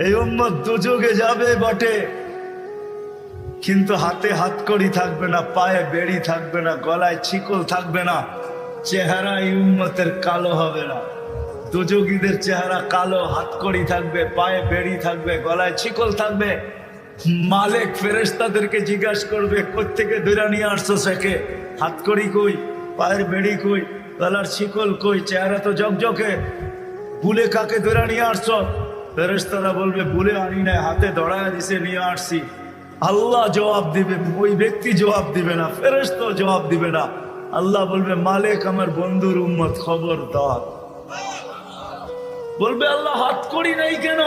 এই উম্মত দুযোগে যাবে বটে, কিন্তু হাতে হাতকড়ি থাকবে না, পায়ে বেড়ি থাকবে না, গলায় ছিকল থাকবে না, চেহারা এই উম্মতের কালো হবে না। দুযোগীদের চেহারা কালো, হাতকড়ি থাকবে, পায়ে বেড়ি থাকবে, গলায় ছিকল থাকবে। মালিক ফেরেশতাদেরকে জিজ্ঞাসা করবে, কোত্থেকে ধরে নিয়ে আসছো সেকে? হাতকড়ি কই, পায়ের বেড়ি কই, গলার ছিকল কই, চেহারা তো জকজকে, বুলে কাকে ধরে নিয়ে আসছো? ফেরেশতারা বলবে, বুলে আনি নাই, হাতে ধরায় দিছে নিয়ে আসছি। আল্লাহ জবাব দিবে, ওই ব্যক্তি জবাব দিবে না, ফেরেশতা জবাব দিবে না। আল্লাহ বলবে, মালিক আমার বন্ধুর উম্মত, খবরদার। বলবে, আল্লাহ হাতকড়ি নাই কেন?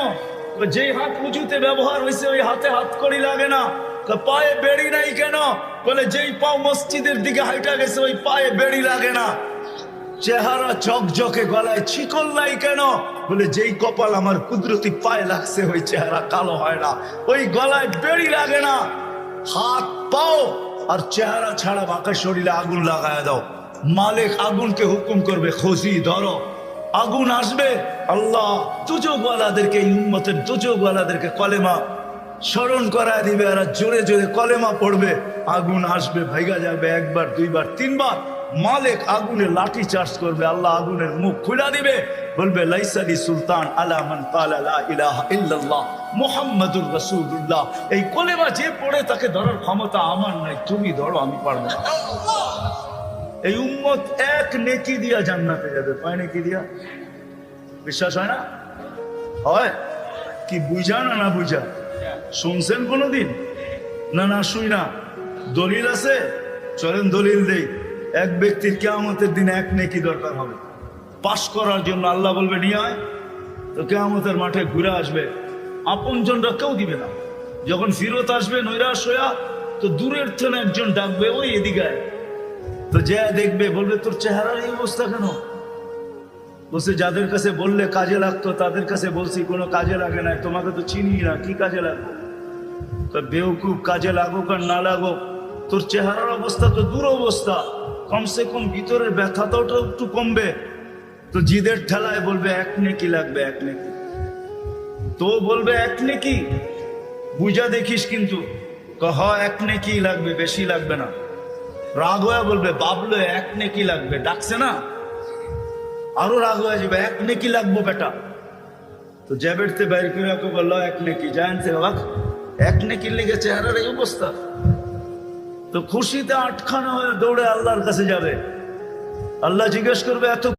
যেই হাত উঁচুতে ব্যবহার হয়েছে ওই হাতে হাতকড়ি লাগে না। পায়ে বেড়ি নাই কেন? বলে যেই পাও মসজিদের দিকে হাইটা গেছে ওই পায়ে বেড়ি লাগে না। চেহারা ঝকঝকে, গলায় ছিকল নাই কেন? বলে যেই কপাল আমার কুদরতি পায়ে লাগছে ওই চেহারা কালো হয় না, ওই গলায় বেড়ি লাগে না। হাত পাও আর চেহারা ছাড়া বাঁকা শরীরে আগুন লাগায় দাও। মালিক আগুনকে হুকুম করবে, খোঁজি ধরো। আগুন আসবে, আল্লাহ দুযোগওয়ালাদেরকে, উম্মতের দুযোগওয়ালাদেরকে কলেমা স্মরণ করায় দিবে, আর জোরে জোরে কলেমা পড়বে। আগুন আসবে, ভাইগা যাবে, একবার দুইবার তিনবার। মালিক আগুনে লাঠি চার্জ করবে, আল্লাহ আগুনের মুখ খুলে দিবে, বলবে, লাইসালি সুলতান আলা মান ক্বালা লা ইলাহা ইল্লাল্লাহ মুহাম্মাদুর রাসূলুল্লাহ। এই কলেমা যে পড়ে তাকে ধরার ক্ষমতা আমার নাই, তুমি ধরো, আমি পারবো না। এই উম্মত এক নেকি দিয়া জান্নাতে যাবে। কয় নেকি দিয়া? বিশ্বাস হয় না? হয় কি? বুঝা না না বুঝা? শুনছেন কোনদিন? না না শুই না। দলিল আছে? চলেন দলিল দেই। এক ব্যক্তির কিয়ামতের দিন এক নেকি দরকার হবে পাশ করার জন্য। আল্লাহ বলবে নিয়ে আয়, তো কিয়ামতের মাঠে ঘুরে আসবে, আপনজনরা কেউ দিবে না। যখন ফিরত আসবে নৈরাশ হইয়া, তো দূরের থেকে একজন ডাকবে, ওই এদিকে আয়। তো যে দেখবে বলবে, তোর চেহারার এই অবস্থা কেন? বলছে, যাদের কাছে বললে কাজে লাগতো তাদের কাছে বলছি, কোনো কাজে লাগে না, তোমাকে তো চিনি না, কি কাজে লাগবে? তো বেউকুব, কাজে লাগুক আর না লাগুক, তোর চেহারার অবস্থা তো দুরবস্থা, কমসে কম ভিতরের ব্যথাটাও একটু কমবে। তো জিদের ঠেলায় বলবে, এক নেকি লাগবে, এক নেকি। তো বলবে, এক নেকি বুঝা দেখিস কিন্তু। হ, এক নেকি লাগবে, বেশি লাগবে না। রাগ হয়ে বলবে, বাবলো এক নেকি লাগবে, ডাকছে না, আরো রাগ হয়ে যাবে, এক নেকি লাগবো বেটা। তো জ্যাবেটতে বাইর করে বললো, এক নেকি। জানতে অবাক, এক নেকির লেগে চেহারার এই অবস্থা। তো খুশিতে আটখানা হয়ে দৌড়ে আল্লাহর কাছে যাবে। আল্লাহ জিজ্ঞেস করবে, এত